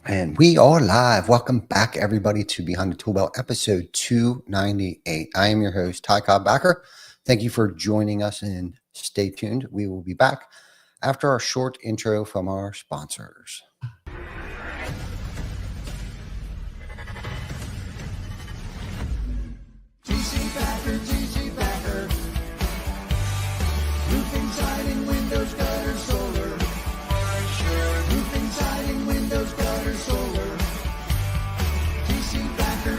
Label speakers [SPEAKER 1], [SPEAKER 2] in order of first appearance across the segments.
[SPEAKER 1] And we are live. Welcome back, everybody, to Behind the ToolBelt, episode 298. I am your host, Ty Cobb-Backer. Thank you for joining us, and stay tuned. We will be back after our short intro from our sponsors.
[SPEAKER 2] TC-Backer. Roofing, siding, windows, gutters, solar. Roofing, siding, windows, gutters, solar. TC-Backer.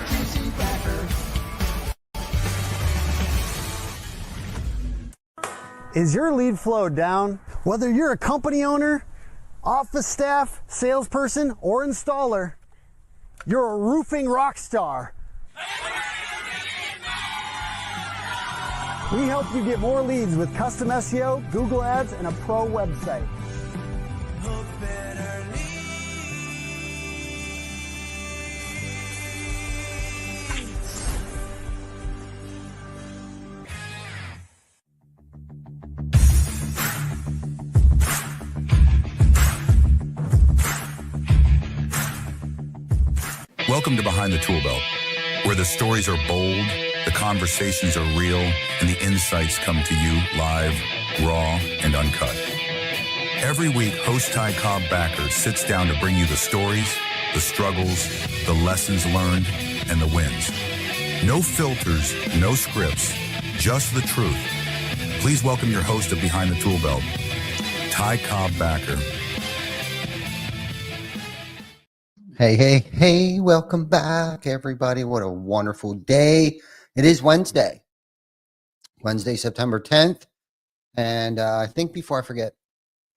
[SPEAKER 3] Is your lead flow down? Whether you're a company owner, office staff, salesperson, or installer, you're a roofing rock star. We help you get more leads with custom SEO, Google Ads, and a pro website.
[SPEAKER 4] Welcome to Behind the ToolBelt, where the stories are bold, the conversations are real, and the insights come to you live, raw, and uncut. Every week, host Ty Cobb-Backer sits down to bring you the stories, the struggles, the lessons learned, and the wins. No filters, no scripts, just the truth. Please welcome your host of Behind the ToolBelt, Ty Cobb-Backer.
[SPEAKER 1] Hey, welcome back, everybody. What a wonderful day. It is Wednesday, September 10th. And I think before I forget,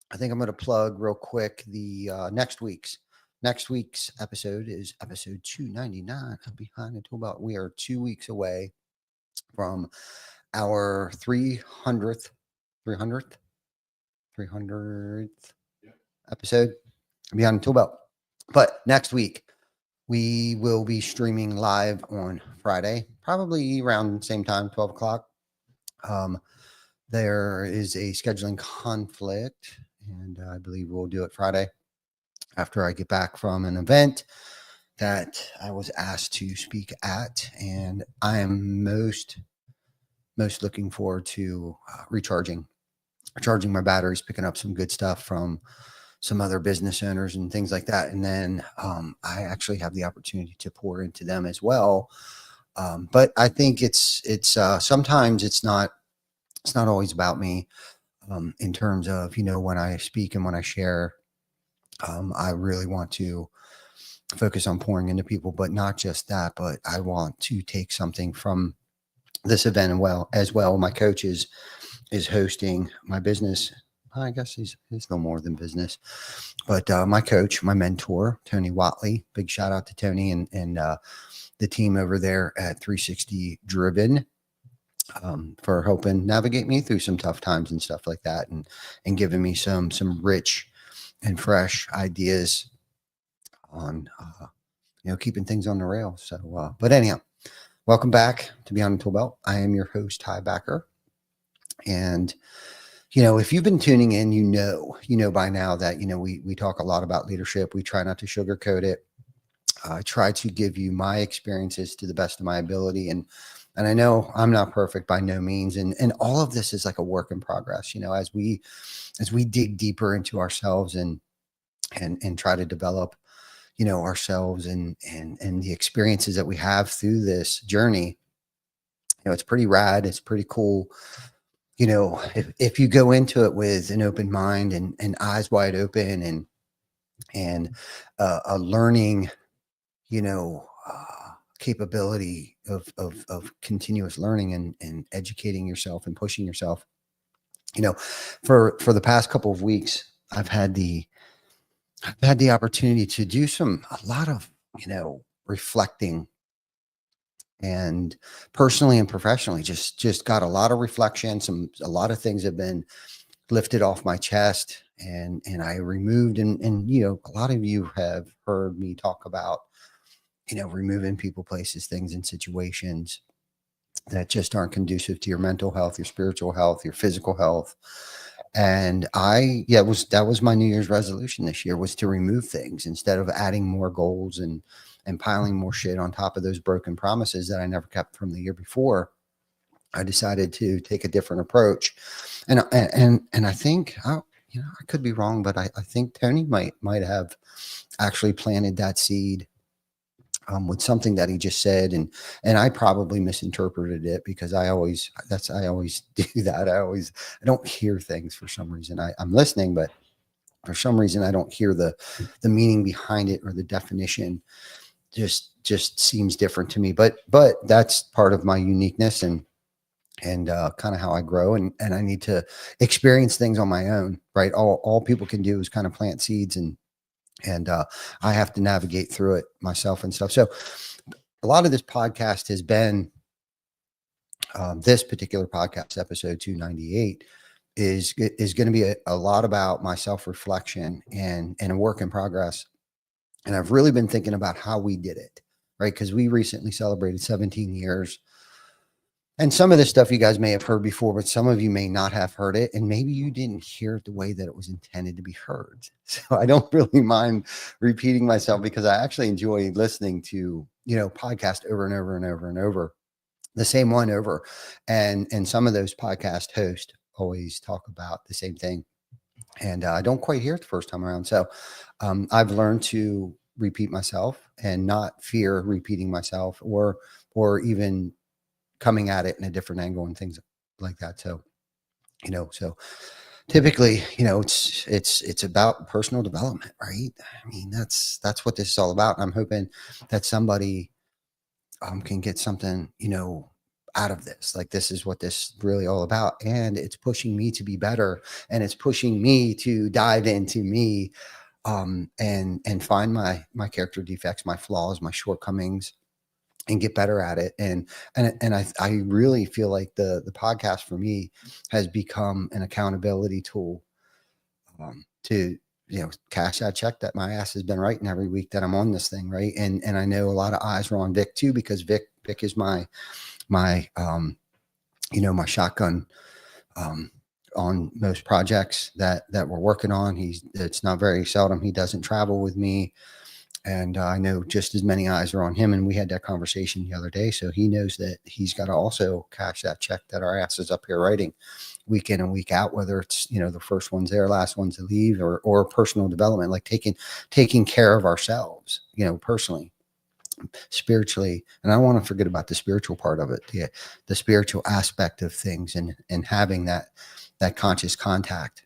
[SPEAKER 1] I think I'm going to plug real quick the next week's episode is episode 299 of Behind the ToolBelt. We are 2 weeks away from our 300th episode of Behind the ToolBelt. But next week, we will be streaming live on Friday, probably around the same time, 12 o'clock. There is a scheduling conflict, and I believe we'll do it Friday after I get back from an event that I was asked to speak at. And I am most looking forward to recharging my batteries, picking up some good stuff from some other business owners and things like that. And then I actually have the opportunity to pour into them as well. But I think it's sometimes it's not always about me in terms of, when I speak and when I share, I really want to focus on pouring into people, but not just that, but I want to take something from this event as well. My coach is hosting my business. I guess he's no more than business, but my coach, my mentor, Tony Watley, big shout out to Tony and the team over there at 360 Driven for helping navigate me through some tough times and stuff like that, and giving me some rich and fresh ideas on keeping things on the rail. So, but anyhow, welcome back to Beyond the ToolBelt. I am your host, Ty Backer, and if you've been tuning in, you know by now that, we talk a lot about leadership. We try not to sugarcoat it. I try to give you my experiences to the best of my ability. And I know I'm not perfect by no means. And all of this is like a work in progress, as we dig deeper into ourselves and try to develop, ourselves and the experiences that we have through this journey. It's pretty rad. It's pretty cool. If you go into it with an open mind and eyes wide open and a learning, capability of continuous learning and educating yourself and pushing yourself, for the past couple of weeks, I've had the opportunity to do a lot of, reflecting, and personally and professionally, just got a lot of reflection. A lot of things have been lifted off my chest, and I removed, and a lot of you have heard me talk about, removing people, places, things, and situations that just aren't conducive to your mental health, your spiritual health, your physical health. And that was my New Year's resolution this year, was to remove things instead of adding more goals and piling more shit on top of those broken promises that I never kept from the year before. I decided to take a different approach. And I think, I could be wrong, but I think Tony might have actually planted that seed with something that he just said, and I probably misinterpreted it, because I always do that. I don't hear things for some reason. I'm listening, but for some reason I don't hear the meaning behind it, or the definition just seems different to me. But that's part of my uniqueness, and kind of how I grow, and I need to experience things on my own, right? All people can do is kind of plant seeds, and I have to navigate through it myself and stuff. So a lot of this podcast has been, this particular podcast, episode 298, is going to be a lot about my self-reflection and a work in progress. And I've really been thinking about how we did it, right? Because we recently celebrated 17 years. And some of this stuff you guys may have heard before, but some of you may not have heard it. And maybe you didn't hear it the way that it was intended to be heard. So I don't really mind repeating myself, because I actually enjoy listening to, podcast over and over and over and over, the same one over. And some of those podcast hosts always talk about the same thing. And I don't quite hear it the first time around. So I've learned to repeat myself and not fear repeating myself, or even coming at it in a different angle and things like that. So, so typically, it's about personal development, right? I mean, that's what this is all about. And I'm hoping that somebody can get something, out of this. Like, this is what this is really all about. And it's pushing me to be better, and it's pushing me to dive into me, and find my character defects, my flaws, my shortcomings, and get better at it. And I really feel like the podcast for me has become an accountability tool, to, cash that check that my ass has been writing every week that I'm on this thing. Right. And I know a lot of eyes are on Vic too, because Vic is my my shotgun, on most projects that we're working on. It's not very seldom he doesn't travel with me. And I know just as many eyes are on him. And we had that conversation the other day. So he knows that he's got to also cash that check that our ass is up here writing week in and week out, whether it's, the first one's there, last one's to leave, or personal development, like taking care of ourselves, personally, spiritually. And I don't want to forget about the spiritual part of it. The spiritual aspect of things, and having that conscious contact,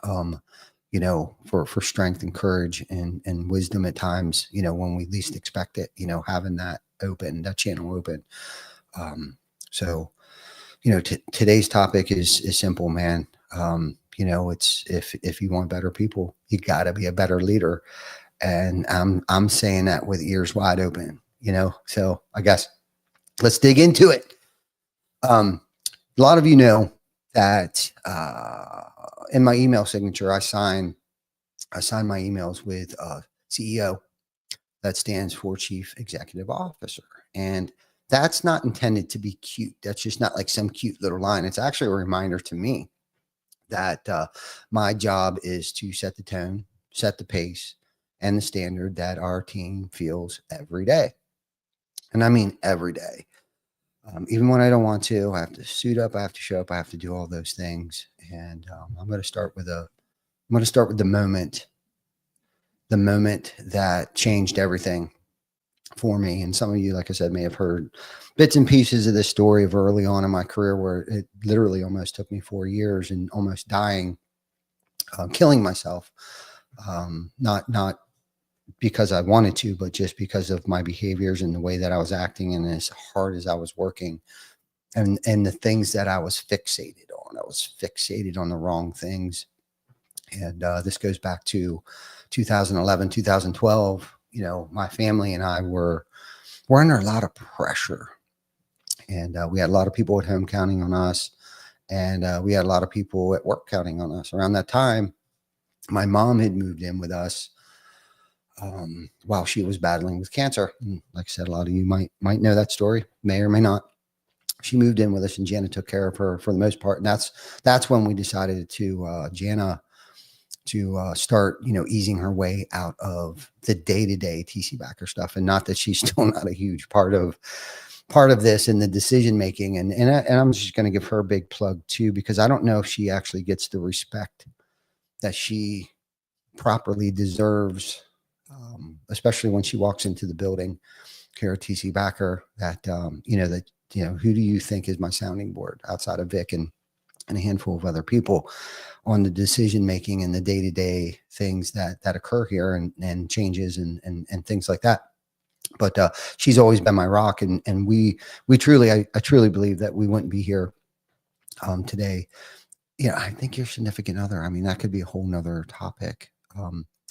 [SPEAKER 1] for strength and courage and wisdom at times, when we least expect it, having that channel open. So, today's topic is simple, man. It's, if you want better people, you gotta be a better leader. And I'm saying that with ears wide open, so I guess let's dig into it. A lot of you know that, in my email signature, I sign my emails with CEO. That stands for Chief Executive Officer. And that's not intended to be cute. That's just not like some cute little line. It's actually a reminder to me that my job is to set the tone, set the pace, and the standard that our team feels every day. And I mean every day. Even when I don't want to, I have to suit up, I have to show up, I have to do all those things. And I'm going to start with the moment that changed everything for me. And some of you, like I said, may have heard bits and pieces of this story of early on in my career, where it literally almost took me 4 years and almost dying, killing myself. Not because I wanted to, but just because of my behaviors and the way that I was acting, and as hard as I was working, and the things that I was fixated on. I was fixated on the wrong things. And this goes back to 2011, 2012. My family and I were under a lot of pressure, and we had a lot of people at home counting on us, and we had a lot of people at work counting on us. Around that time, my mom had moved in with us while she was battling with cancer. And like I said, a lot of you might know that story, may or may not. she moved in with us, and Jana took care of her for the most part. And that's when we decided to Jana to start, easing her way out of the day-to-day TC Backer stuff. And not that she's still not a huge part of this in the decision making. And I'm just going to give her a big plug too, because I don't know if she actually gets the respect that she properly deserves, especially when she walks into the building here at TC Backer. Who do you think is my sounding board outside of Vic and a handful of other people on the decision making and the day-to-day things that occur here, and changes and things like that. But she's always been my rock, and we truly, I truly believe that we wouldn't be here today. I think your significant other, I mean, that could be a whole nother topic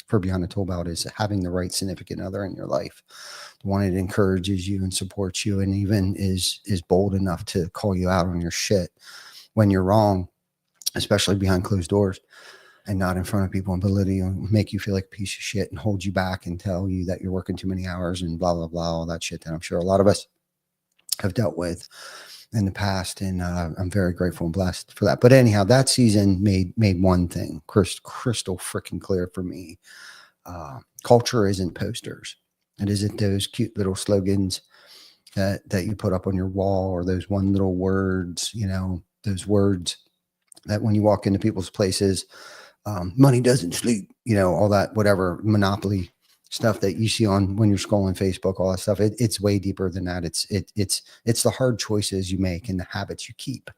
[SPEAKER 1] for Beyond the Tool Belt, is having the right significant other in your life, the one that encourages you and supports you, and even is bold enough to call you out on your shit when you're wrong, especially behind closed doors and not in front of people, and belittle you and make you feel like a piece of shit and hold you back and tell you that you're working too many hours and blah, blah, blah, all that shit that I'm sure a lot of us have dealt with in the past. And I'm very grateful and blessed for that. But anyhow, that season made one thing crystal freaking clear for me. Culture isn't posters. It isn't those cute little slogans that you put up on your wall, or those one little words, those words that when you walk into people's places, money doesn't sleep, all that, whatever monopoly stuff that you see on when you're scrolling Facebook, all that stuff. It's way deeper than that. It's the hard choices you make and the habits you keep.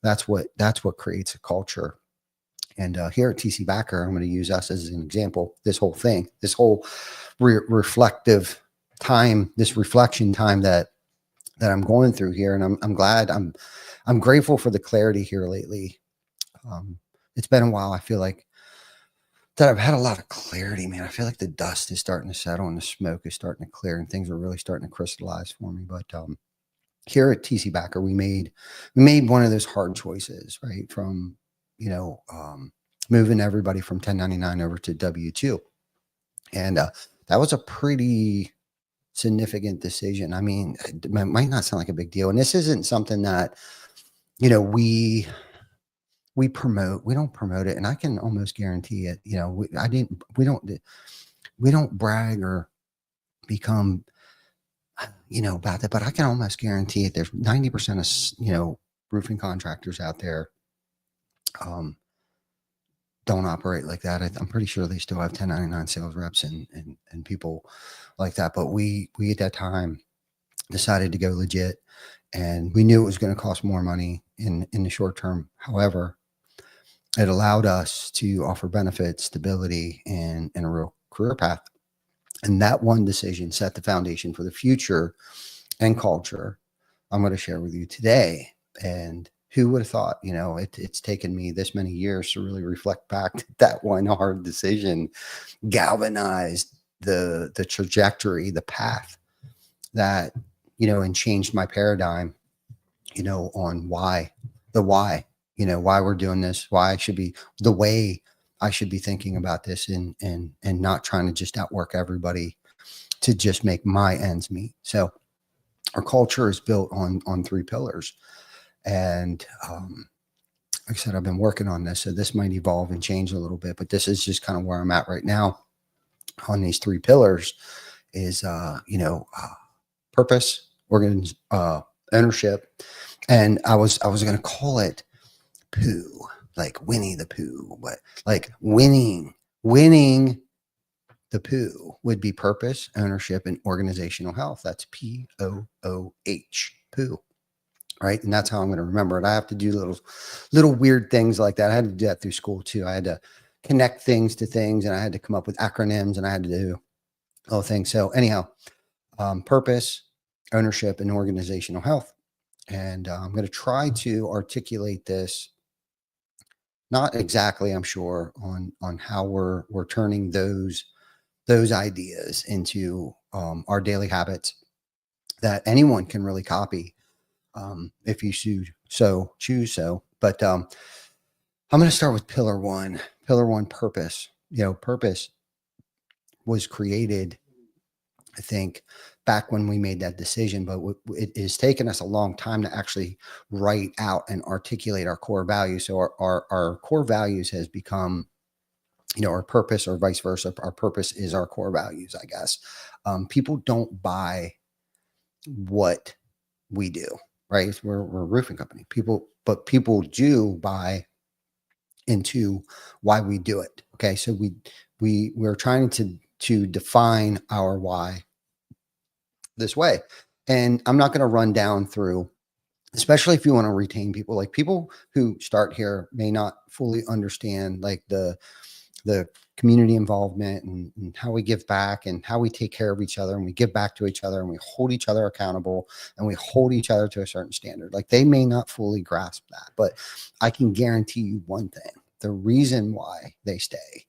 [SPEAKER 1] That's what creates a culture. And here at TC Backer, I'm going to use us as an example. This whole thing, this whole reflective time, this reflection time that I'm going through here, and I'm glad, I'm grateful for the clarity here lately. It's been a while. I feel like that I've had a lot of clarity, man. I feel like the dust is starting to settle and the smoke is starting to clear, and things are really starting to crystallize for me. But here at TC Backer, we made one of those hard choices, right? From, moving everybody from 1099 over to W-2. And that was a pretty significant decision. I mean, it might not sound like a big deal. And this isn't something that, we promote. We don't promote it. And I can almost guarantee it. We don't brag or become, about that, but I can almost guarantee it. There's 90% of, roofing contractors out there, don't operate like that. I'm pretty sure they still have 1099 sales reps and people like that. But we at that time decided to go legit, and we knew it was going to cost more money in the short term. However, it allowed us to offer benefits, stability, and a real career path. And that one decision set the foundation for the future and culture I'm going to share with you today. And who would have thought, it's taken me this many years to really reflect back that one hard decision galvanized the trajectory, the path that, and changed my paradigm, on why we're doing this, why I should be the way I should be thinking about this, and not trying to just outwork everybody to just make my ends meet. So our culture is built on 3 pillars. And like I said, I've been working on this, so this might evolve and change a little bit, but this is just kind of where I'm at right now on these 3 pillars is, purpose, ownership. And I was going to call it Pooh, like Winnie the Pooh, but like winning the Pooh would be purpose, ownership, and organizational health. That's POOH, Pooh. Right. And that's how I'm going to remember it. I have to do little weird things like that. I had to do that through school too. I had to connect things to things, and I had to come up with acronyms, and I had to do little things. So anyhow, purpose, ownership, and organizational health. And I'm going to try to articulate this, not exactly, I'm sure, on how we're turning those ideas into our daily habits that anyone can really copy. If you choose so. But I'm going to start with pillar one, purpose. Purpose was created I think, back when we made that decision, but it has taken us a long time to actually write out and articulate our core values. So our core values has become, our purpose, or vice versa. Our purpose is our core values, I guess. People don't buy what we do, right? We're a roofing company. But people do buy into why we do it. Okay. So we're trying to define our why this way. And I'm not going to run down through, especially if you want to retain people. Like, people who start here may not fully understand like the community involvement and how we give back and how we take care of each other, and we give back to each other, and we hold each other accountable, and we hold each other to a certain standard. Like, they may not fully grasp that, but I can guarantee you one thing: the reason why they stay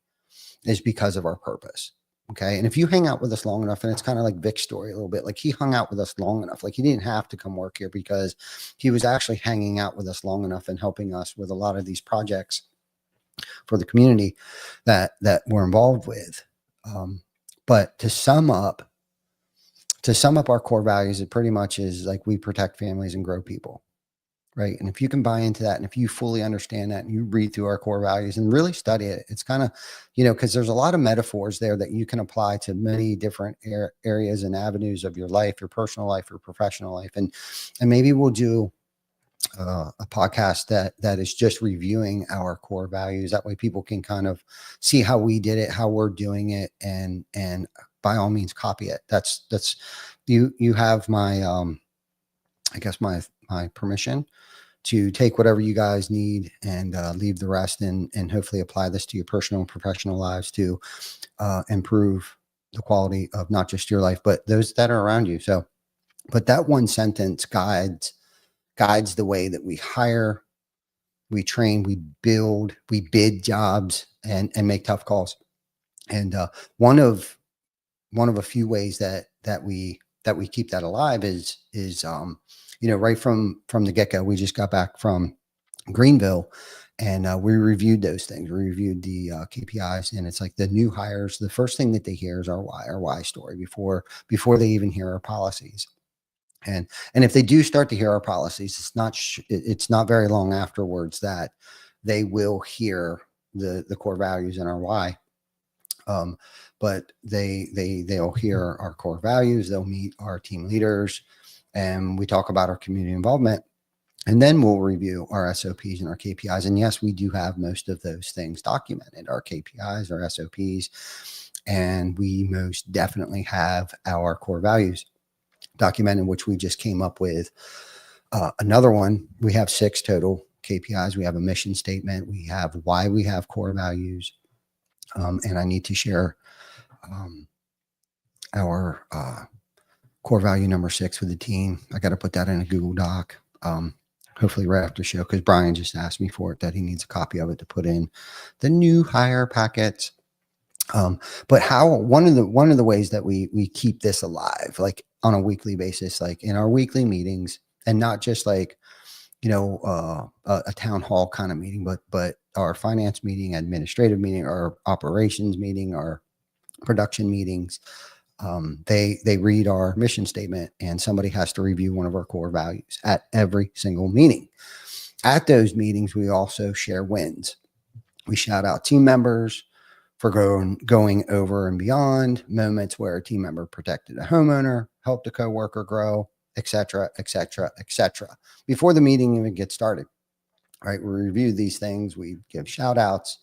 [SPEAKER 1] is because of our purpose. Okay. And if you hang out with us long enough, and it's kind of like Vic's story a little bit, like, he hung out with us long enough. Like, he didn't have to come work here, because he was actually hanging out with us long enough and helping us with a lot of these projects for the community that we're involved with. But to sum up our core values, it pretty much is like, we protect families and grow people. Right. And if you can buy into that, and if you fully understand that, and you read through our core values and really study it, it's kind of, because there's a lot of metaphors there that you can apply to many different areas and avenues of your life, your personal life, your professional life. And maybe we'll do a podcast that is just reviewing our core values. That way people can kind of see how we did it, how we're doing it, and by all means copy it. That's you have my, I guess my permission to take whatever you guys need and leave the rest, and hopefully apply this to your personal and professional lives to improve the quality of not just your life, but those that are around you. So, but that one sentence guides the way that we hire, we train, we build, we bid jobs, and make tough calls. And one of a few ways that we keep that alive is right from the get-go. We just got back from Greenville, and we reviewed those things. We reviewed the KPIs, and it's like the new hires, the first thing that they hear is our why story before they even hear our policies. And if they do start to hear our policies, it's not very long afterwards that they will hear the core values and our why. But they'll hear our core values. They'll meet our team leaders, and we talk about our community involvement, and then we'll review our SOPs and our KPIs. And yes, we do have most of those things documented, our KPIs, our SOPs, and we most definitely have our core values documented, which we just came up with another one. We have 6 total KPIs. We have a mission statement. We have why we have core values. And I need to share our core value number 6 with the team. I got to put that in a Google Doc, hopefully right after the show, because Brian just asked me for it, that he needs a copy of it to put in the new hire packets. But one of the ways that we keep this alive, like on a weekly basis, like in our weekly meetings, and not just like, a town hall kind of meeting, but our finance meeting, administrative meeting, our operations meeting, our production meetings, they read our mission statement, and somebody has to review one of our core values at every single meeting. At those meetings, we also share wins. We shout out team members for going over and beyond, moments where a team member protected a homeowner, helped a coworker grow, et cetera, et cetera, et cetera, before the meeting even gets started. Right? We review these things, we give shout outs,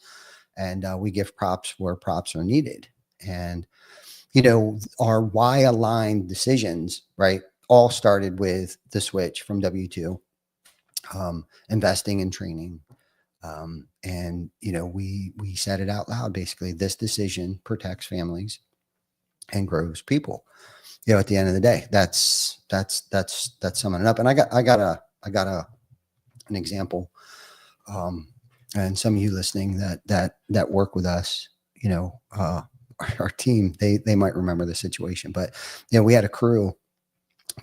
[SPEAKER 1] and we give props where props are needed. And, our why aligned decisions, right, all started with the switch from W-2, investing in training. And we said it out loud. Basically, this decision protects families and grows people. At the end of the day, that's summing it up. And I got an example. And some of you listening that work with us, our team, they might remember the situation. But we had a crew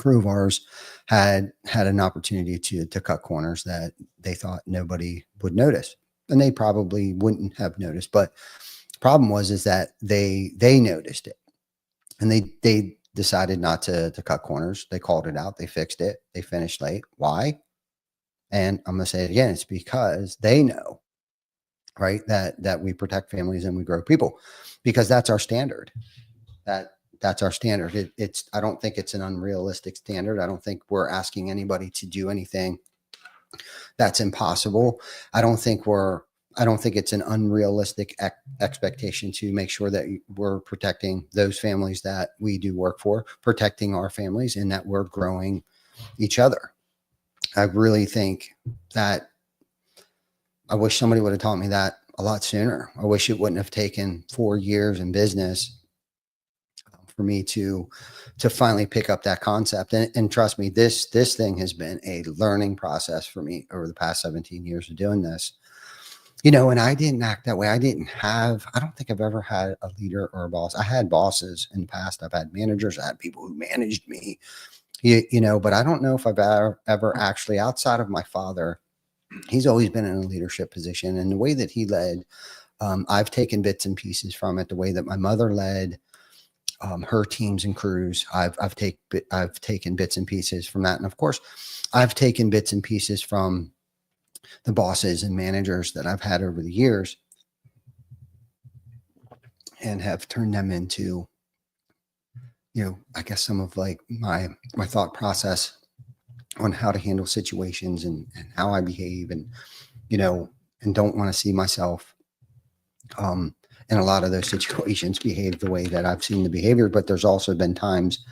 [SPEAKER 1] of ours had an opportunity to cut corners that they thought nobody would notice, and they probably wouldn't have noticed. But the problem is that they noticed it, and decided not to cut corners. They called it out. They fixed it. They finished late. Why? And I'm going to say it again. It's because they know, right, that we protect families and we grow people, because that's our standard. That's our standard. It's I don't think it's an unrealistic standard. I don't think we're asking anybody to do anything that's impossible. I don't think it's an unrealistic expectation to make sure that we're protecting those families that we do work for, protecting our families, and that we're growing each other. I really think that I wish somebody would have taught me that a lot sooner. I wish it wouldn't have taken 4 years in business for me to finally pick up that concept. And trust me, this thing has been a learning process for me over the past 17 years of doing this. And I didn't act that way. I don't think I've ever had a leader or a boss. I had bosses in the past. I've had managers. I had people who managed me, but I don't know if I've ever actually, outside of my father, he's always been in a leadership position. And the way that he led, I've taken bits and pieces from it. The way that my mother led her teams and crews, I've taken bits and pieces from that. And of course, I've taken bits and pieces from the bosses and managers that I've had over the years and have turned them into, I guess some of like my thought process on how to handle situations and how I behave and don't want to see myself in a lot of those situations behave the way that I've seen the behavior. But there's also been times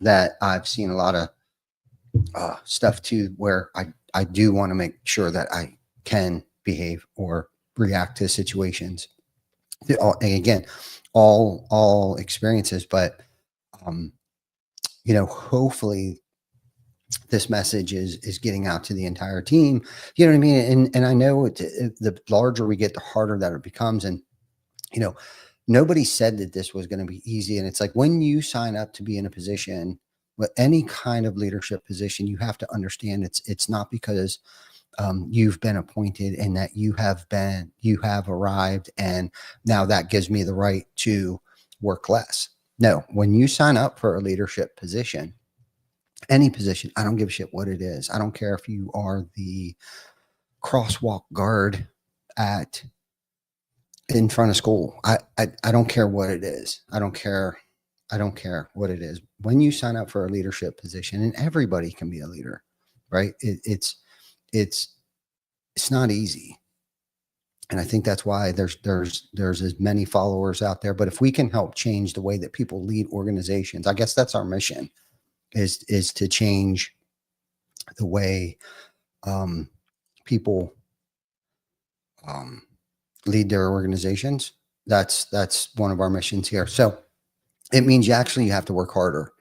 [SPEAKER 1] that I've seen a lot of stuff too, where I do want to make sure that I can behave or react to situations. Again, all experiences, but hopefully this message is getting out to the entire team. You know what I mean? And I know the larger we get, the harder that it becomes. And nobody said that this was going to be easy. And it's like, when you sign up to be in a position with any kind of leadership position, you have to understand it's not because you've been appointed and that you have arrived and now that gives me the right to work less. No, when you sign up for a leadership position, any position, I don't give a shit what it is. I don't care if you are the crosswalk guard in front of school. I don't care what it is. I don't care what it is. When you sign up for a leadership position, and everybody can be a leader, right? It's not easy. And I think that's why there's as many followers out there. But if we can help change the way that people lead organizations, I guess that's our mission, is to change the way people lead their organizations. That's one of our missions here. So it means you have to work harder.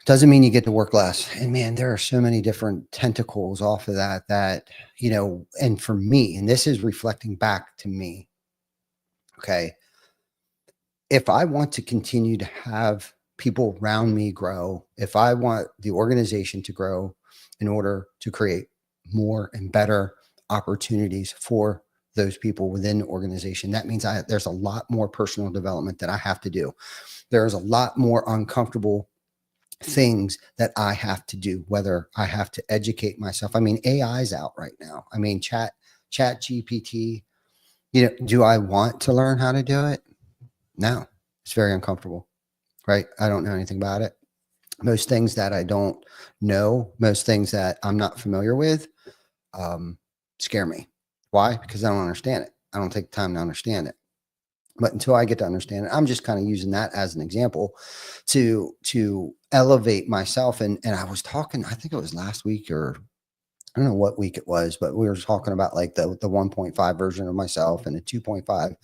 [SPEAKER 1] Doesn't mean you get to work less. And man, there are so many different tentacles off of that, and for me, and this is reflecting back to me. Okay. If I want to continue to have people around me grow, if I want the organization to grow in order to create more and better opportunities for those people within the organization, that means there's a lot more personal development that I have to do. There's a lot more uncomfortable things that I have to do, whether I have to educate myself. I mean, AI's out right now. I mean, chat GPT, do I want to learn how to do it? No, it's very uncomfortable, right? I don't know anything about it. Most things that I don't know, most things that I'm not familiar with, scare me. Why? Because I don't understand it. I don't take time to understand it. But until I get to understand it, I'm just kind of using that as an example to elevate myself. And I was talking, I think it was last week, or I don't know what week it was, but we were talking about like the 1.5 version of myself and the 2.5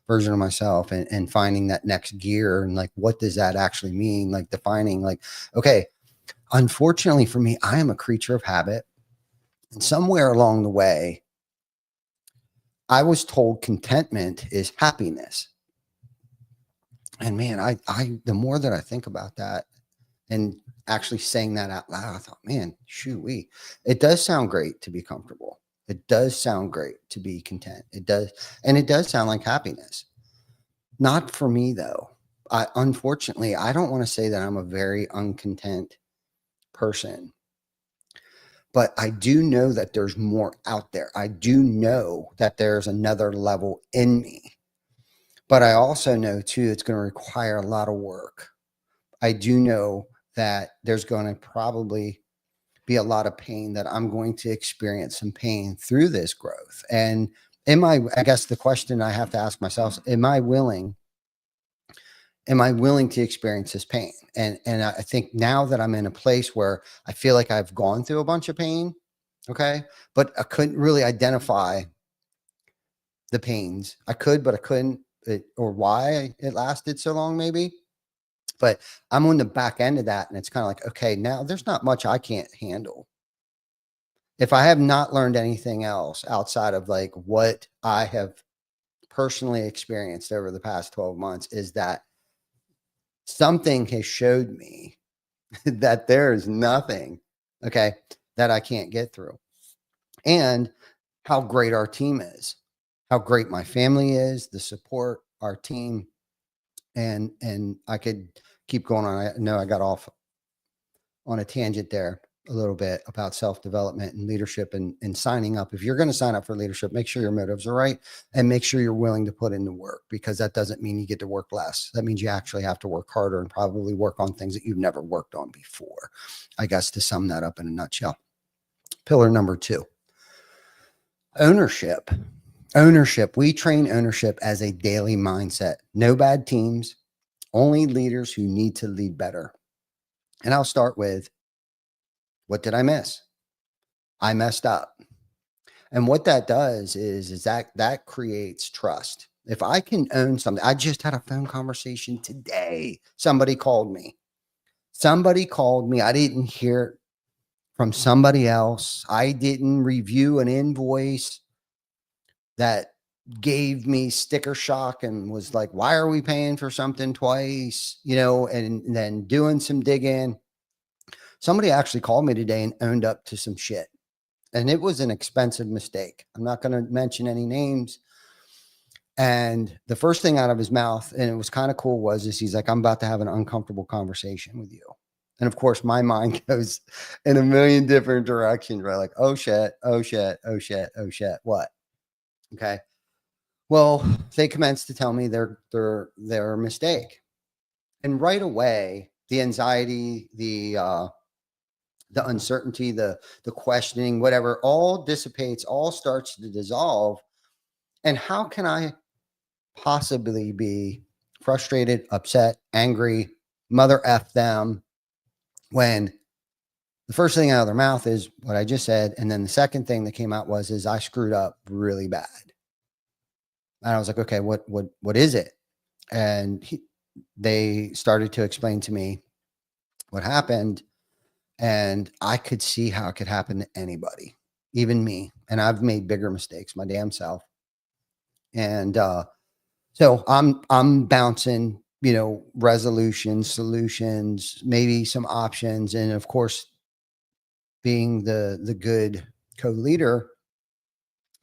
[SPEAKER 1] version of myself, and finding that next gear, and like, what does that actually mean? Like defining, like, okay, unfortunately for me, I am a creature of habit. And somewhere along the way, I was told contentment is happiness. And man, I the more that I think about that and actually saying that out loud, I thought, man, shoo-wee. It does sound great to be comfortable. It does sound great to be content. It does. And it does sound like happiness. Not for me though. Unfortunately, I don't want to say that I'm a very uncontent person, but I do know that there's more out there. I do know that there's another level in me, but I also know too, it's going to require a lot of work. I do know that there's going to probably be a lot of pain, that I'm going to experience some pain through this growth. And I guess the question I have to ask myself, am I willing to experience this pain? And I think now that I'm in a place where I feel like I've gone through a bunch of pain, okay, but I couldn't really identify the pains. I could, but I couldn't, or why it lasted so long, maybe. But I'm on the back end of that, and it's kind of like, okay, now there's not much I can't handle. If I have not learned anything else outside of like what I have personally experienced over the past 12 months, is that something has showed me that there is nothing, okay, that I can't get through. And how great our team is, how great my family is, the support, our team. And I could keep going on. I know I got off on a tangent there a little bit about self-development and leadership, and signing up. If you're going to sign up for leadership, make sure your motives are right, and make sure you're willing to put in the work, because that doesn't mean you get to work less. That means you actually have to work harder and probably work on things that you've never worked on before. I guess to sum that up in a nutshell. Pillar number 2, ownership. Ownership. We train ownership as a daily mindset. No bad teams, only leaders who need to lead better. And I'll start with, what did I miss? I messed up. And what that does is that creates trust. If I can own something, I just had a phone conversation today. Somebody called me. I didn't hear it from somebody else. I didn't review an invoice that gave me sticker shock and was like, why are we paying for something twice? And then doing some digging. Somebody actually called me today and owned up to some shit. And it was an expensive mistake. I'm not going to mention any names. And the first thing out of his mouth, and it was kind of cool, is he's like, I'm about to have an uncomfortable conversation with you. And of course, my mind goes in a million different directions, right? Like, oh shit, oh shit, oh shit, oh shit. What? Okay. Well, they commenced to tell me their mistake. And right away, the anxiety, the uncertainty, the questioning, whatever, all dissipates, all starts to dissolve. And how can I possibly be frustrated, upset, angry, mother F them, when the first thing out of their mouth is what I just said, and then the second thing that came out is I screwed up really bad. And I was like, okay, what is it? And they started to explain to me what happened. And I could see how it could happen to anybody, even me. And I've made bigger mistakes, my damn self. And so I'm bouncing, resolutions, solutions, maybe some options. And of course, being the good co-leader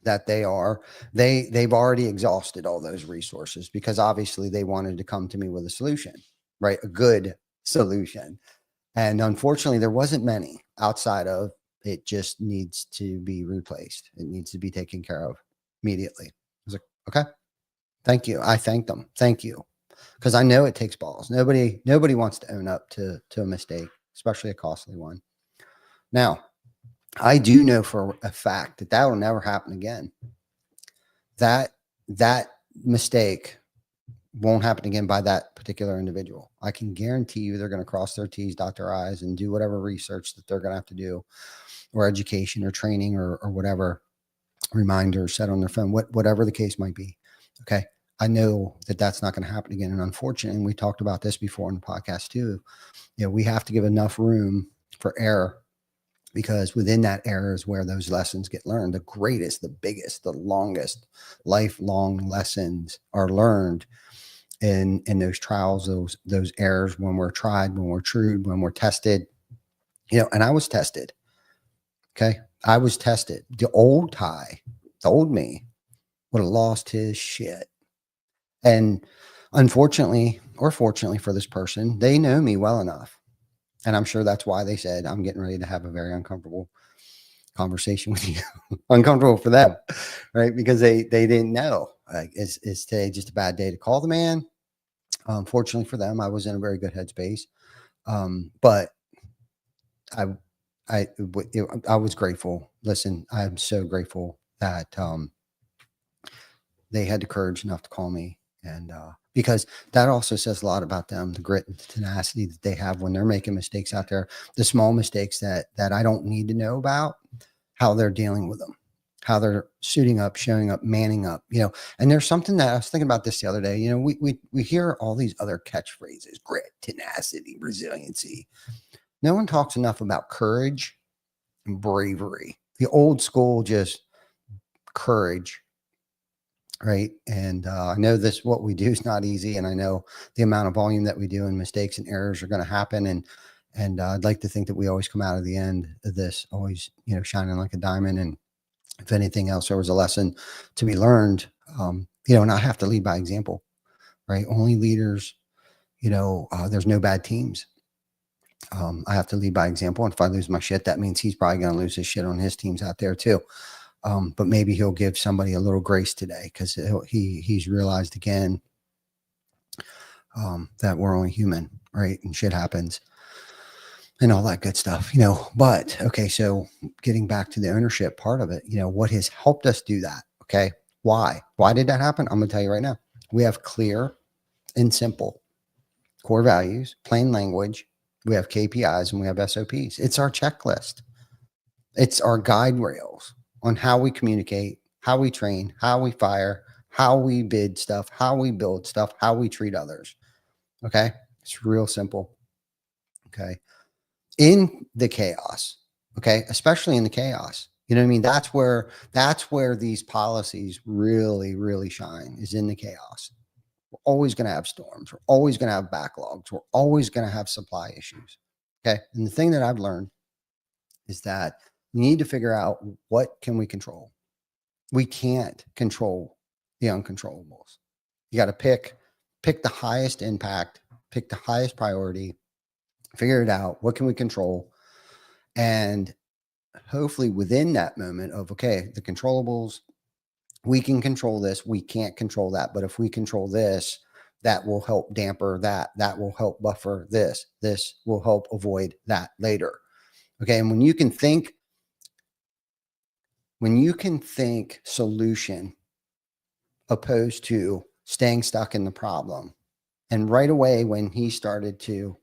[SPEAKER 1] that they are, they've already exhausted all those resources, because obviously they wanted to come to me with a solution, right? A good solution. And unfortunately, there wasn't many outside of, it just needs to be replaced. It needs to be taken care of immediately. I was like, okay, thank you. I thanked them. Thank you. Because I know it takes balls. Nobody wants to own up to a mistake, especially a costly one. Now, I do know for a fact that will never happen again. That mistake won't happen again by that particular individual. I can guarantee you they're going to cross their T's, dot their I's, and do whatever research that they're going to have to do, or education or training or whatever, reminders set on their phone, whatever the case might be. Okay. I know that that's not going to happen again. And unfortunately, and we talked about this before in the podcast too, we have to give enough room for error, because within that error is where those lessons get learned. The greatest, the biggest, the longest lifelong lessons are learned in those trials, those errors, when we're tried, when we're true, when we're tested, and I was tested. Okay. I was tested. The old me would have lost his shit. And Unfortunately, or fortunately for this person, they know me well enough. And I'm sure that's why they said, I'm getting ready to have a very uncomfortable conversation with you. Uncomfortable for them, right? Because they didn't know. Like, is today just a bad day to call the man? Fortunately for them, I was in a very good headspace. But I, I was grateful. Listen, I'm so grateful that they had the courage enough to call me, and because that also says a lot about them, the grit and tenacity that they have when they're making mistakes out there, the small mistakes that I don't need to know about, how they're dealing with them, how they're suiting up, showing up, manning up, And there's something that I was thinking about this the other day. We hear all these other catchphrases: grit, tenacity, resiliency. No one talks enough about courage and bravery. The old school, just courage, right? And I know this, what we do is not easy, and I know the amount of volume that we do and mistakes and errors are going to happen. And I'd like to think that we always come out of the end of this always, shining like a diamond. And if anything else, there was a lesson to be learned. And I have to lead by example, right? Only leaders, there's no bad teams. I have to lead by example. And if I lose my shit, that means he's probably going to lose his shit on his teams out there too. But maybe he'll give somebody a little grace today, because he's realized again that we're only human, right? And shit happens and all that good stuff, But okay, so getting back to the ownership part of it, what has helped us do that? Okay, why did that happen? I'm gonna tell you right now. We have clear and simple core values, plain language. We have KPIs and we have SOPs. It's our checklist. It's our guide rails on how we communicate, how we train, how we fire, how we bid stuff, how we build stuff, how we treat others. Okay. It's real simple. Okay. In the chaos. Okay. Especially in the chaos. You know what I mean? That's where these policies really, really shine, is in the chaos. We're always going to have storms. We're always going to have backlogs. We're always going to have supply issues. Okay. And the thing that I've learned is that we need to figure out, what can we control? We can't control the uncontrollables. You got to pick the highest impact, pick the highest priority, figure it out. What can we control? And hopefully within that moment of, okay, the controllables, we can control this. We can't control that. But if we control this, that will help damper that. That will help buffer this. This will help avoid that later. Okay. And when you can think solution opposed to staying stuck in the problem. And right away, when he started to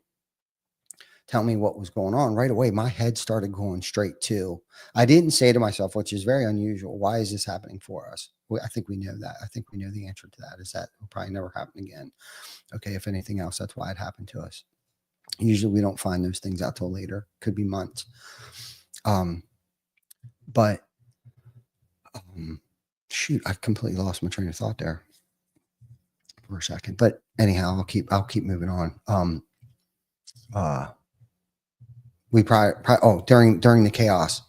[SPEAKER 1] tell me what was going on, right away, my head started going straight to, I didn't say to myself, which is very unusual, why is this happening for us? I think we know that. I think we know the answer to that, is that will probably never happen again. Okay. If anything else, that's why it happened to us. Usually we don't find those things out till later. Could be months. But shoot, I completely lost my train of thought there for a second. But anyhow, I'll keep moving on. We during the chaos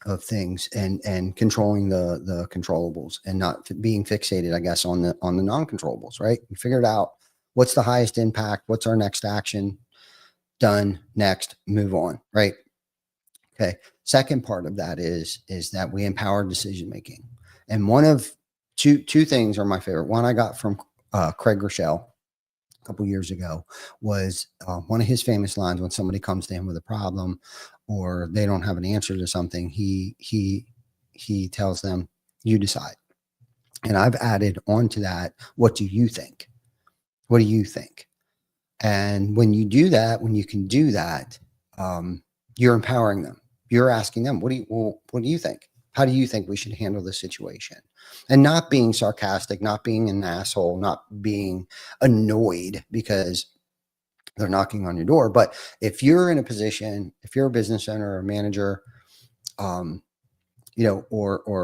[SPEAKER 1] of things and controlling the controllables and not being fixated, I guess, on the non-controllables, right? We figured out what's the highest impact, what's our next action, done, next, move on, right? Okay. Second part of that is that we empower decision making. And one of two things are my favorite. One I got from Craig Rochelle a couple years ago was one of his famous lines when somebody comes to him with a problem or they don't have an answer to something. He tells them, you decide. And I've added on to that, what do you think? What do you think? And when you do that, when you can do that, you're empowering them. You're asking them, what do you think? How do you think we should handle this situation? And not being sarcastic, not being an asshole, not being annoyed because they're knocking on your door. But if you're in a position, if you're a business owner or a manager, or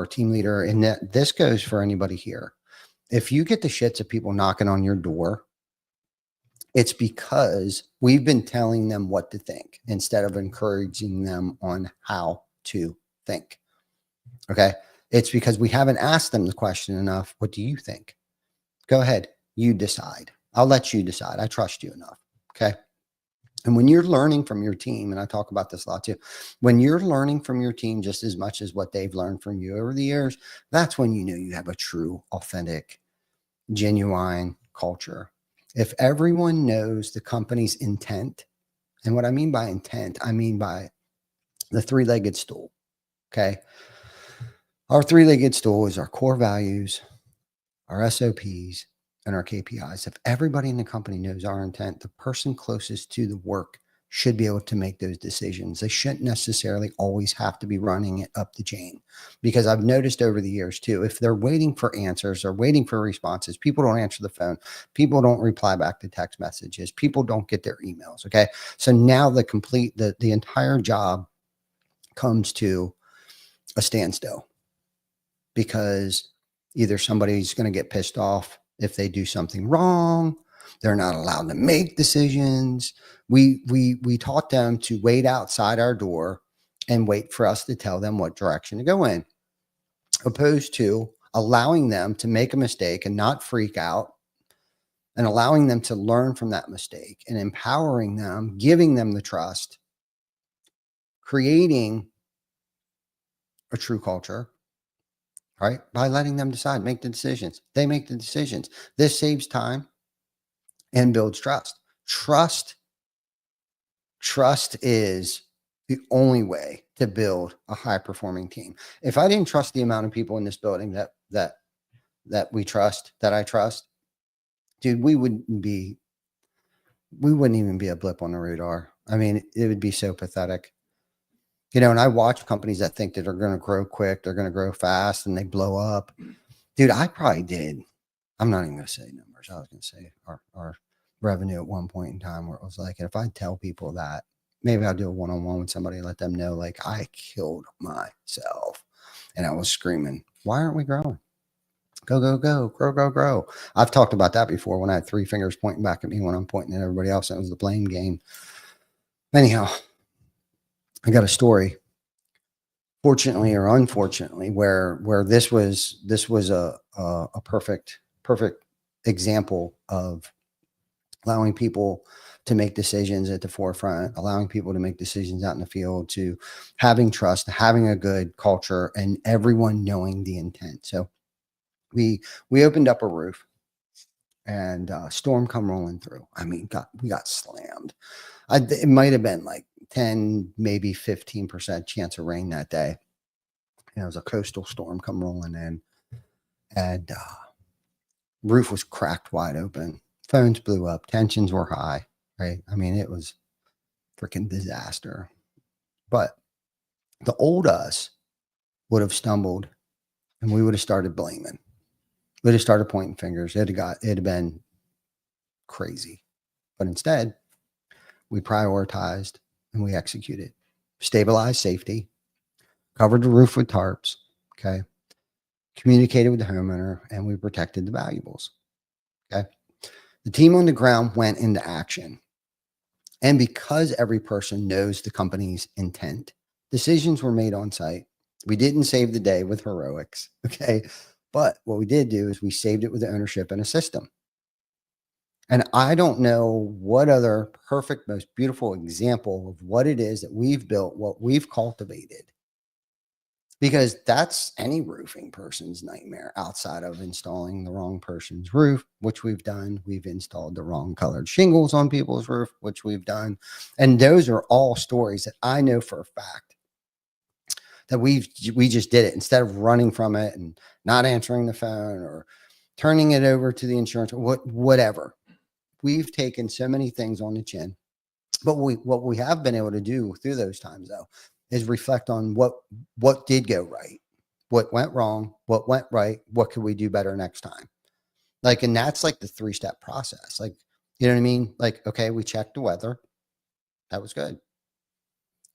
[SPEAKER 1] a team leader, and this goes for anybody here. If you get the shits of people knocking on your door, it's because we've been telling them what to think instead of encouraging them on how to think. Okay. It's because we haven't asked them the question enough. What do you think? Go ahead. You decide. I'll let you decide. I trust you enough. Okay. And when you're learning from your team, and I talk about this a lot too, when you're learning from your team just as much as what they've learned from you over the years, that's when you know you have a true, authentic, genuine culture. If everyone knows the company's intent, and what I mean by intent, I mean by the three-legged stool. Okay. Our three-legged stool is our core values, our SOPs, and our KPIs. If everybody in the company knows our intent, the person closest to the work should be able to make those decisions. They shouldn't necessarily always have to be running it up the chain, because I've noticed over the years too, if they're waiting for answers or waiting for responses, people don't answer the phone, people don't reply back to text messages, people don't get their emails. Okay. So now the entire job comes to a standstill, because either somebody's going to get pissed off if they do something wrong. They're not allowed to make decisions. We taught them to wait outside our door and wait for us to tell them what direction to go in, opposed to allowing them to make a mistake and not freak out, and allowing them to learn from that mistake and empowering them, giving them the trust, creating a true culture, right? By letting them decide, make the decisions. They make the decisions. This saves time and builds trust. Trust is the only way to build a high performing team. If I didn't trust the amount of people in this building that we trust, that I trust, dude, we wouldn't even be a blip on the radar. I mean, it would be so pathetic. You know, and I watch companies that think that are going to grow quick, they're going to grow fast, and they blow up. Dude, I probably did. I'm not even going to say numbers. I was going to say our revenue at one point in time, where it was like, if I tell people that, maybe I'll do a one-on-one with somebody and let them know, like, I killed myself. And I was screaming, why aren't we growing? Go, go, go, grow, grow, grow. I've talked about that before, when I had three fingers pointing back at me when I'm pointing at everybody else. And it was the blame game. Anyhow, I got a story, fortunately or unfortunately, where this was a perfect example of allowing people to make decisions at the forefront, allowing people to make decisions out in the field, to having trust, having a good culture, and everyone knowing the intent. So we opened up a roof, and storm come rolling through. I mean, we got slammed. It might have been like 10, maybe 15% chance of rain that day. And it was a coastal storm come rolling in, and roof was cracked wide open. Phones blew up. Tensions were high, right? I mean, it was freaking disaster. But the old us would have stumbled, and we would have started blaming. We'd have started pointing fingers. It'd have been crazy. But instead, we prioritized and we executed. Stabilized safety, covered the roof with tarps, okay? Communicated with the homeowner, and we protected the valuables, okay? The team on the ground went into action. And because every person knows the company's intent, decisions were made on site. We didn't save the day with heroics, okay? But what we did do is we saved it with the ownership and a system. And I don't know what other perfect, most beautiful example of what it is that we've built, what we've cultivated, because that's any roofing person's nightmare outside of installing the wrong person's roof, which we've done. We've installed the wrong colored shingles on people's roof, which we've done. And those are all stories that I know for a fact that we just did it instead of running from it and not answering the phone or turning it over to the insurance, whatever. We've taken so many things on the chin. But what we have been able to do through those times, though, is reflect on what did go right, what went wrong, what went right, what could we do better next time. Like, and that's like the 3-step process. Like, you know what I mean? Like, okay, we checked the weather. That was good.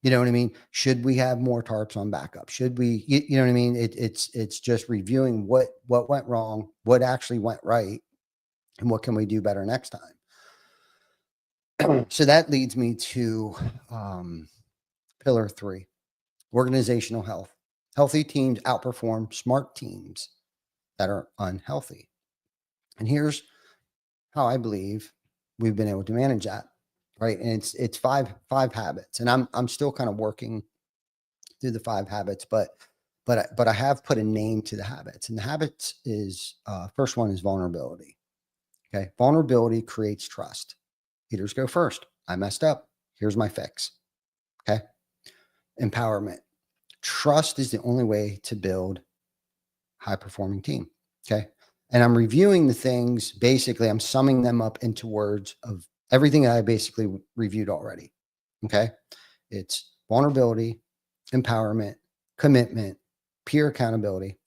[SPEAKER 1] You know what I mean? Should we have more tarps on backup? Should we, you know what I mean? It's just reviewing what went wrong, what actually went right, and what can we do better next time. So that leads me to pillar 3, organizational health. Healthy teams outperform smart teams that are unhealthy. And here's how I believe we've been able to manage that. Right. And it's five habits. And I'm still kind of working through the 5 habits, but I have put a name to the habits. And the habits is first one is vulnerability. Okay. Vulnerability creates trust. Leaders go first. I messed up. Here's my fix. Okay. Empowerment. Trust is the only way to build high performing team. Okay. And I'm reviewing the things, basically, I'm summing them up into words of everything that I basically reviewed already. Okay. It's vulnerability, empowerment, commitment, peer accountability,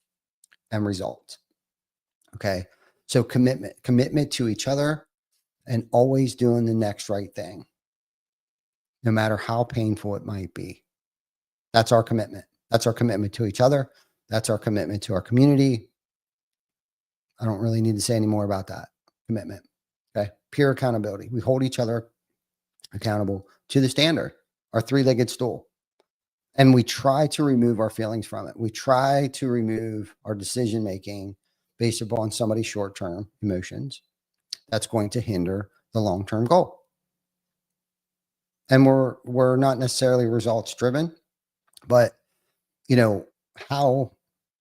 [SPEAKER 1] and results. Okay. So commitment to each other and always doing the next right thing, no matter how painful it might be. That's our commitment. That's our commitment to each other. That's our commitment to our community. I don't really need to say any more about that commitment. Okay. Peer accountability. We hold each other accountable to the standard, our 3-legged stool. And we try to remove our feelings from it. We try to remove our decision making based upon somebody's short term emotions. That's going to hinder the long term goal. And we're not necessarily results driven, but you know how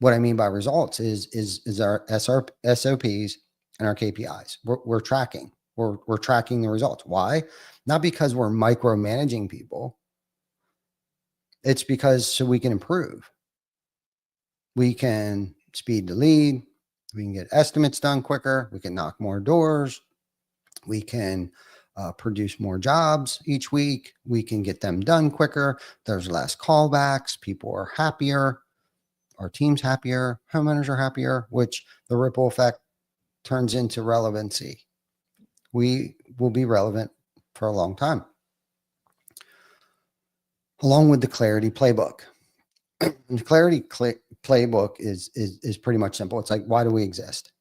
[SPEAKER 1] what I mean by results is our SOPs and our KPIs. We're tracking. We're tracking the results. Why? Not because we're micromanaging people. It's because so we can improve. We can speed the lead. We can get estimates done quicker. We can knock more doors. We can produce more jobs each week. We can get them done quicker. There's less callbacks. People are happier. Our team's happier. Homeowners are happier, which the ripple effect turns into relevancy. We will be relevant for a long time. Along with the clarity playbook. The clarity playbook is pretty much simple. It's like, why do we exist?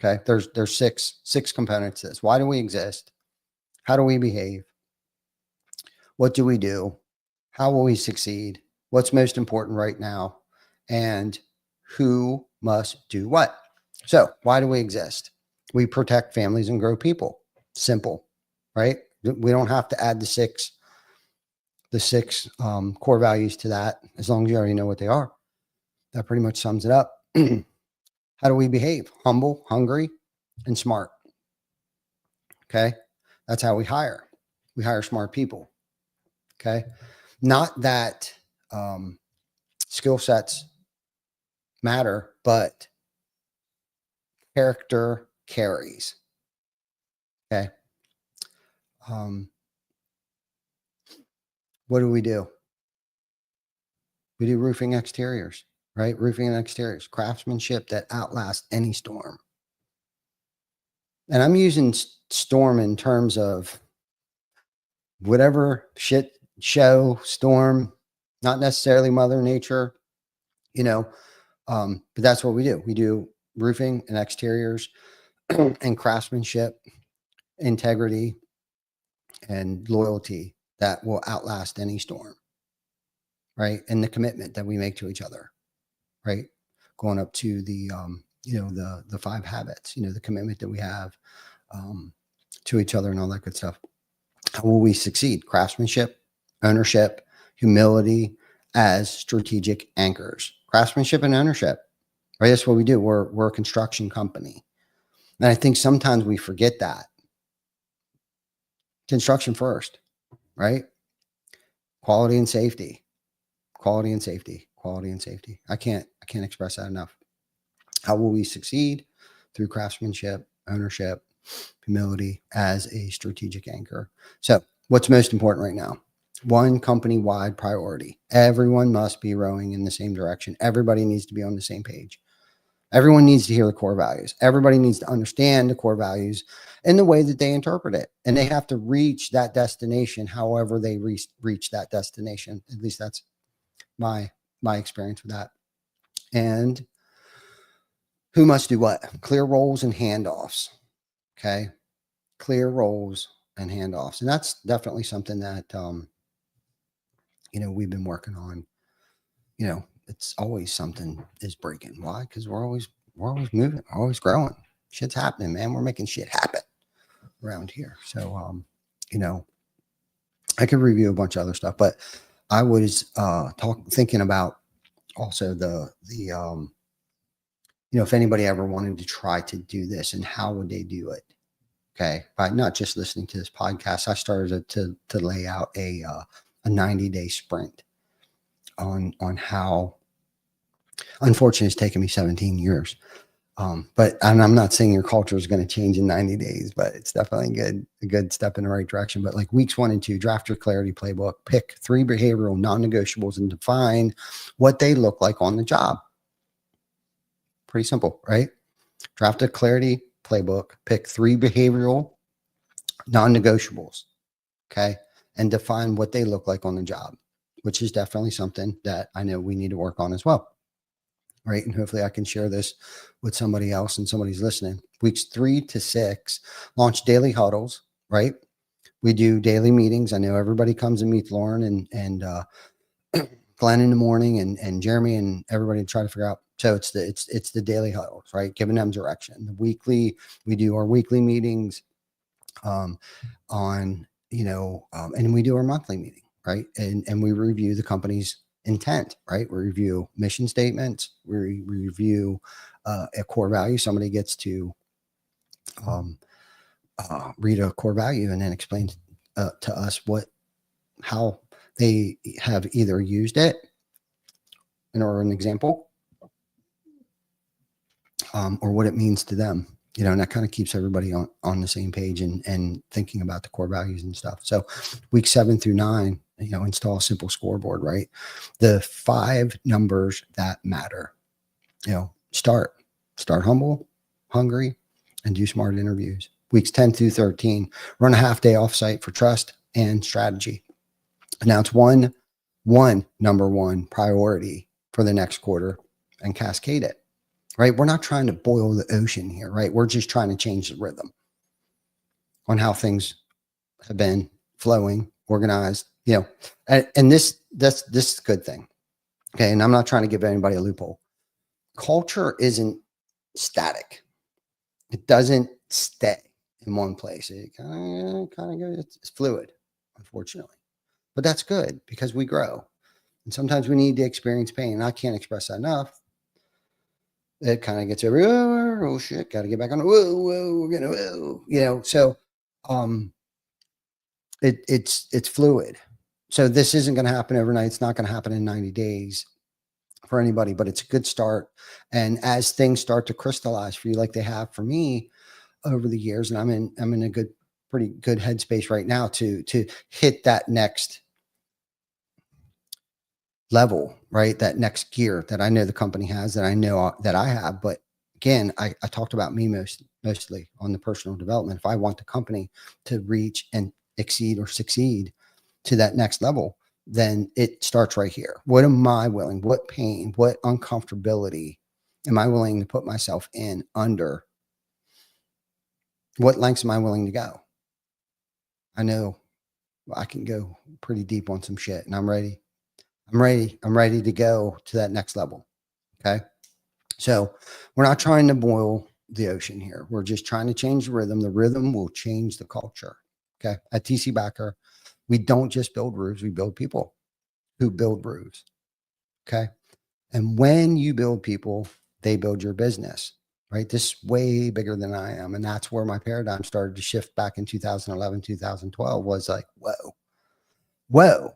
[SPEAKER 1] Okay. There's six components to this. Why do we exist? How do we behave? What do we do? How will we succeed? What's most important right now? And who must do what? So why do we exist? We protect families and grow people. Simple, right? We don't have to add the six core values to that, as long as you already know what they are. That pretty much sums it up. How do we behave? Humble, hungry, and smart. Okay. That's how we hire. We hire smart people. Okay. Not that skill sets matter, but character carries. Okay. What do? We do roofing exteriors, right? Roofing and exteriors, craftsmanship that outlasts any storm. And I'm using storm in terms of whatever shit show, storm, not necessarily Mother Nature, but that's what we do. We do roofing and exteriors and craftsmanship, integrity, and loyalty that will outlast any storm, right? And the commitment that we make to each other, right? Going up to the, the 5 habits, the commitment that we have to each other and all that good stuff. How will we succeed? Craftsmanship, ownership, humility as strategic anchors. Craftsmanship and ownership, right? That's what we do. We're a construction company. And I think sometimes we forget that. Construction first, right? Quality and safety. Quality and safety. Quality and safety. I can't express that enough. How will we succeed? Through craftsmanship, ownership, humility as a strategic anchor. So what's most important right now? One company-wide priority. Everyone must be rowing in the same direction. Everybody needs to be on the same page. Everyone needs to hear the core values. Everybody needs to understand the core values in the way that they interpret it. And they have to reach that destination however they reach that destination. At least that's my experience with that. And who must do what? Clear roles and handoffs. Okay. Clear roles and handoffs. And that's definitely something that, we've been working on. It's always something is breaking. Why? Because we're always moving, always growing. Shit's happening, man. We're making shit happen around here. So, you know, I could review a bunch of other stuff, but I was thinking about also you know, if anybody ever wanted to try to do this and how would they do it? Okay. By not just listening to this podcast, I started to lay out a 90-day sprint on how, unfortunately, it's taken me 17 years. And I'm not saying your culture is going to change in 90 days, but it's definitely a good step in the right direction. But like weeks 1 and 2, draft your clarity playbook, pick 3 behavioral non-negotiables and define what they look like on the job. Pretty simple, right? Draft a clarity playbook, pick 3 behavioral non-negotiables, okay? And define what they look like on the job, which is definitely something that I know we need to work on as well. Right. And hopefully I can share this with somebody else and somebody's listening. Weeks 3 to 6, launch daily huddles, right? We do daily meetings. I know everybody comes and meets Lauren and Glenn in the morning and Jeremy and everybody to try to figure out. So it's the daily huddles, right? Giving them direction. We do our weekly meetings on, you know, and we do our monthly meeting, right? And we review the company's intent, right? We review mission statements. We review a core value. Somebody gets to read a core value and then explain to us how they have either used it, or an example, or what it means to them. You know, and that kind of keeps everybody on the same page and thinking about the core values and stuff. So week 7 through 9, you know, install a simple scoreboard, right? The 5 numbers that matter, you know, start humble, hungry, and do smart interviews. Weeks 10 through 13, run a half-day offsite for trust and strategy. Announce one number 1 priority for the next quarter and cascade it. Right? We're not trying to boil the ocean here, right? We're just trying to change the rhythm on how things have been flowing, organized, you know, and this is a good thing. Okay. And I'm not trying to give anybody a loophole. Culture isn't static. It doesn't stay in one place. It kind of goes, it's fluid, unfortunately, but that's good because we grow. And sometimes we need to experience pain. And I can't express that enough. It kind of gets everywhere. Oh shit, got to get back on. Whoa, we're gonna, whoa, you know. So, it's fluid. So this isn't going to happen overnight. It's not going to happen in 90 days for anybody, but it's a good start. And as things start to crystallize for you, like they have for me over the years, and I'm in a pretty good headspace right now to hit that next level, right? That next gear that I know the company has, that I know that I have. But again, I talked about me mostly on the personal development. If I want the company to reach and exceed or succeed to that next level, then it starts right here. What am I willing? What pain, what uncomfortability am I willing to put myself in under? What lengths am I willing to go? I know I can go pretty deep on some shit, and I'm ready. I'm ready to go to that next level. Okay. So we're not trying to boil the ocean here. We're just trying to change the rhythm. The rhythm will change the culture. Okay. At TC Backer, we don't just build roofs, we build people who build roofs. Okay. And when you build people, they build your business, right? This is way bigger than I am. And that's where my paradigm started to shift back in 2011, 2012 was like, whoa.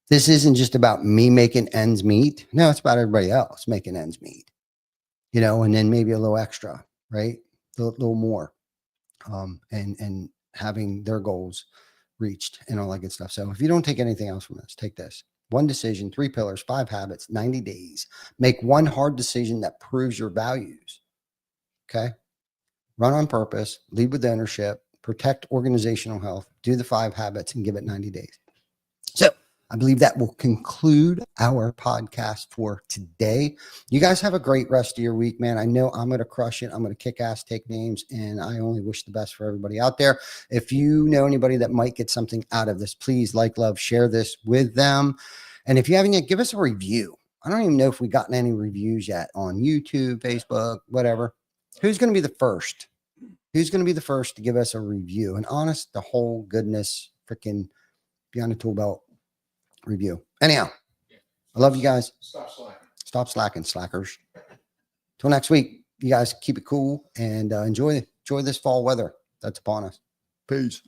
[SPEAKER 1] This isn't just about me making ends meet. No, it's about everybody else making ends meet, you know, and then maybe a little extra, right? A little more, and having their goals reached and all that good stuff. So if you don't take anything else from this, take this. 1 decision, 3 pillars, 5 habits, 90 days. Make 1 hard decision that proves your values. Okay. Run on purpose, lead with ownership, protect organizational health, do the 5 habits and give it 90 days. So I believe that will conclude our podcast for today. You guys have a great rest of your week, man. I know I'm going to crush it. I'm going to kick ass, take names, and I only wish the best for everybody out there. If you know anybody that might get something out of this, please like, love, share this with them. And if you haven't yet, give us a review. I don't even know if we've gotten any reviews yet on YouTube, Facebook, whatever. Who's going to be the first who's going to be the first to give us a review? An honest, the whole goodness, freaking Beyond the Tool Belt review. Anyhow, I love you guys. Stop slacking, slackers. Till next week, you guys keep it cool and enjoy this fall weather that's upon us. Peace.